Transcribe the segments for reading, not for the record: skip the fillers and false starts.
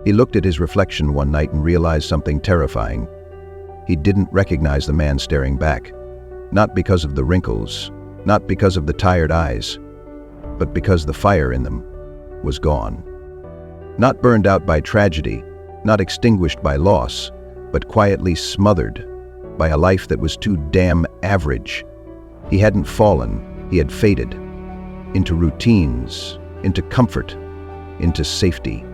He looked at his reflection one night and realized something terrifying. He didn't recognize the man staring back, not because of the wrinkles, not because of the tired eyes, but because the fire in them was gone. Not burned out by tragedy, not extinguished by loss, but quietly smothered by a life that was too damn average. He hadn't fallen, he had faded into routines, into comfort, into safety,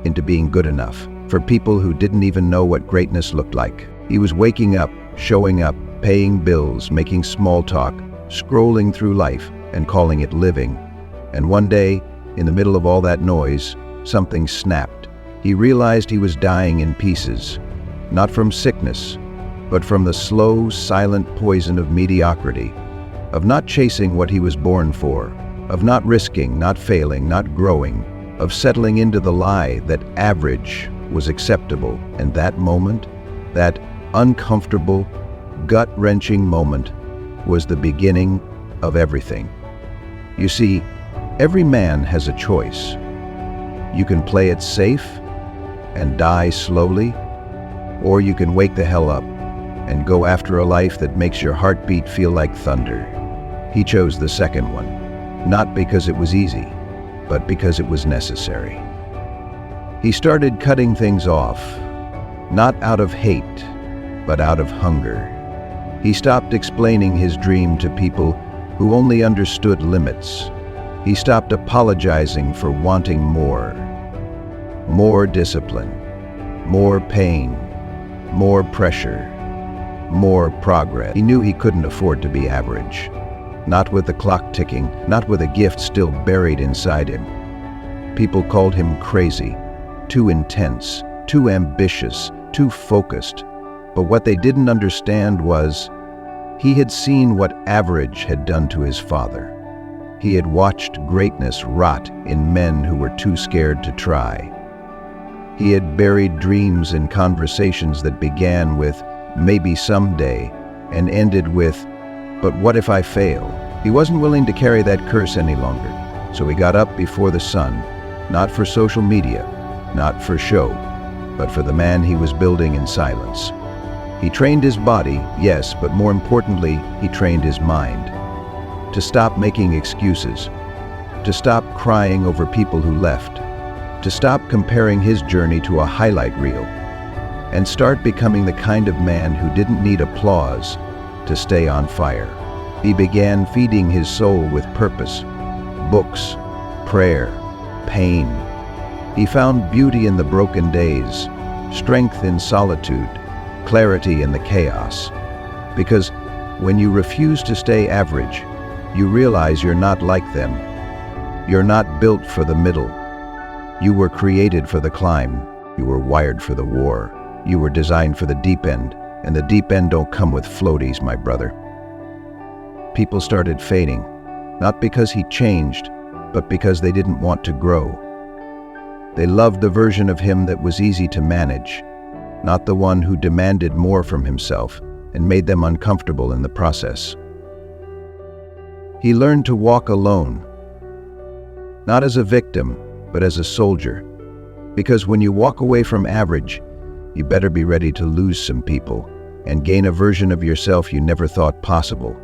into being good enough for people who didn't even know what greatness looked like. He was waking up, showing up, paying bills, making small talk, scrolling through life and calling it living. And one day, in the middle of all that noise, something snapped. He realized he was dying in pieces, not from sickness, but from the slow, silent poison of mediocrity, of not chasing what he was born for, of not risking, not failing, not growing, of settling into the lie that average was acceptable. And that moment, that uncomfortable, gut-wrenching moment, was the beginning of everything. You see, every man has a choice. You can play it safe and die slowly, or you can wake the hell up and go after a life that makes your heartbeat feel like thunder. He chose the second one, not because it was easy, but because it was necessary. He started cutting things off, not out of hate, but out of hunger. He stopped explaining his dream to people who only understood limits. He stopped apologizing for wanting more. More discipline, more pain, more pressure, more progress. He knew he couldn't afford to be average. Not with the clock ticking, not with a gift still buried inside him. People called him crazy, too intense, too ambitious, too focused. But what they didn't understand was, he had seen what average had done to his father. He had watched greatness rot in men who were too scared to try. He had buried dreams in conversations that began with, maybe someday, and ended with, but what if I fail? He wasn't willing to carry that curse any longer, so he got up before the sun, not for social media, not for show, but for the man he was building in silence. He trained his body, yes, but more importantly, he trained his mind. To stop making excuses, to stop crying over people who left, to stop comparing his journey to a highlight reel, and start becoming the kind of man who didn't need applause to stay on fire. He began feeding his soul with purpose, books, prayer, pain. He found beauty in the broken days, strength in solitude, clarity in the chaos. Because when you refuse to stay average, you realize you're not like them. You're not built for the middle. You were created for the climb. You were wired for the war. You were designed for the deep end, and the deep end don't come with floaties, my brother. People started fading, not because he changed, but because they didn't want to grow. They loved the version of him that was easy to manage, not the one who demanded more from himself and made them uncomfortable in the process. He learned to walk alone, not as a victim, but as a soldier. Because when you walk away from average, you better be ready to lose some people and gain a version of yourself you never thought possible.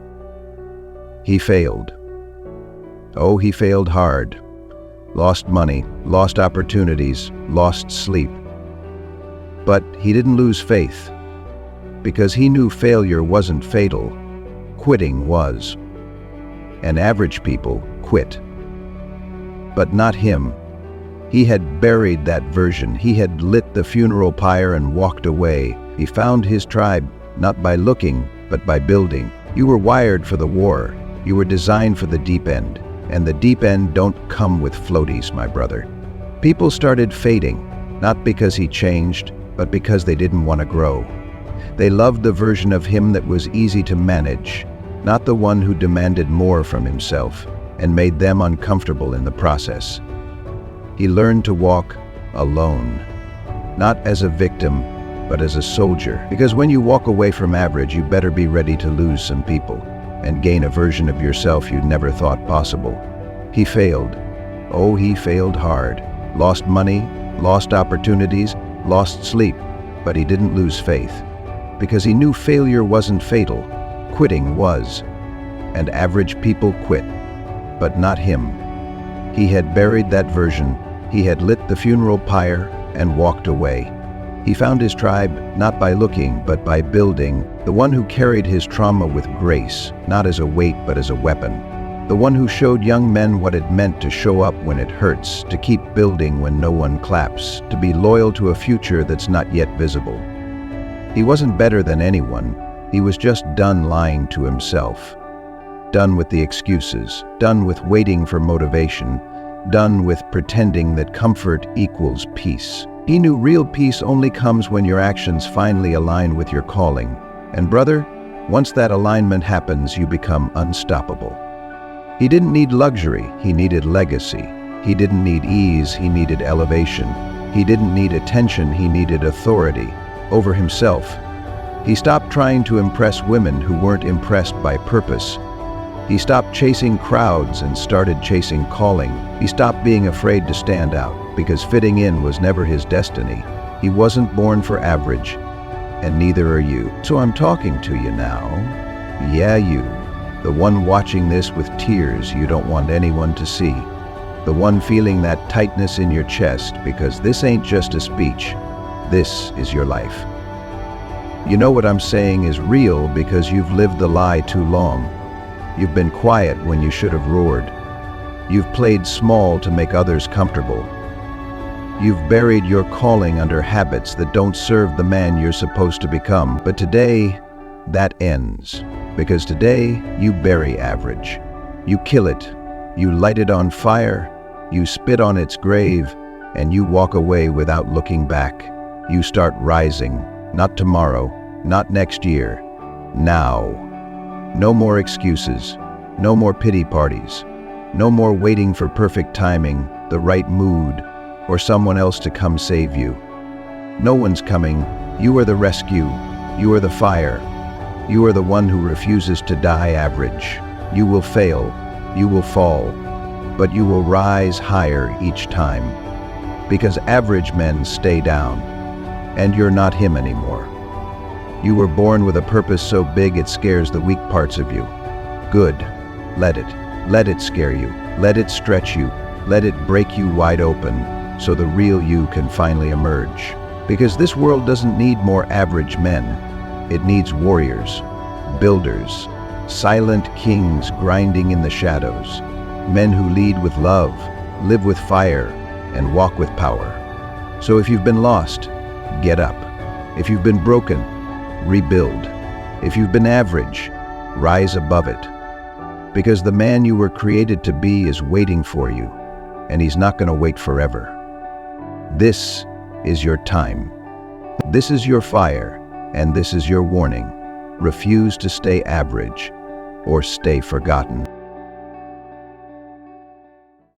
He failed. Oh, he failed hard. Lost money, lost opportunities, lost sleep. But he didn't lose faith, because he knew failure wasn't fatal. Quitting was. And average people quit. But not him. He had buried that version. He had lit the funeral pyre and walked away. He found his tribe, not by looking, but by building. You were wired for the war. You were designed for the deep end. And the deep end don't come with floaties, my brother. People started fading, not because he changed, but because they didn't want to grow. They loved the version of him that was easy to manage, not the one who demanded more from himself and made them uncomfortable in the process. He learned to walk alone, not as a victim, but as a soldier. Because when you walk away from average, you better be ready to lose some people and gain a version of yourself you never thought possible. He failed. Oh, he failed hard. Lost money, lost opportunities, lost sleep, but he didn't lose faith. Because he knew failure wasn't fatal, quitting was. And average people quit, but not him. He had buried that version, he had lit the funeral pyre and walked away. He found his tribe not by looking, but by building, the one who carried his trauma with grace, not as a weight but as a weapon. The one who showed young men what it meant to show up when it hurts, to keep building when no one claps, to be loyal to a future that's not yet visible. He wasn't better than anyone, he was just done lying to himself. Done with the excuses, done with waiting for motivation, done with pretending that comfort equals peace. He knew real peace only comes when your actions finally align with your calling. And brother, once that alignment happens, you become unstoppable. He didn't need luxury, he needed legacy. He didn't need ease, he needed elevation. He didn't need attention, he needed authority over himself. He stopped trying to impress women who weren't impressed by purpose. He stopped chasing crowds and started chasing calling. He stopped being afraid to stand out, because fitting in was never his destiny. He wasn't born for average, and neither are you. So I'm talking to you now. Yeah, you. The one watching this with tears you don't want anyone to see. The one feeling that tightness in your chest, because this ain't just a speech. This is your life. You know what I'm saying is real because you've lived the lie too long. You've been quiet when you should have roared. You've played small to make others comfortable. You've buried your calling under habits that don't serve the man you're supposed to become. But today, that ends. Because today, you bury average. You kill it. You light it on fire. You spit on its grave. And you walk away without looking back. You start rising. Not tomorrow. Not next year. Now. No more excuses. No more pity parties. No more waiting for perfect timing, the right mood, or someone else to come save you. No one's coming. You are the rescue. You are the fire. You are the one who refuses to die average. You will fail. You will fall. But you will rise higher each time. Because average men stay down. And you're not him anymore. You were born with a purpose so big it scares the weak parts of you. Good. Let it. Let it scare you. Let it stretch you. Let it break you wide open so the real you can finally emerge. Because this world doesn't need more average men. It needs warriors, builders, silent kings grinding in the shadows, men who lead with love, live with fire, and walk with power. So if you've been lost, get up. If you've been broken, rebuild. If you've been average, rise above it. Because the man you were created to be is waiting for you, and he's not going to wait forever. This is your time. This is your fire, and this is your warning. Refuse to stay average or stay forgotten.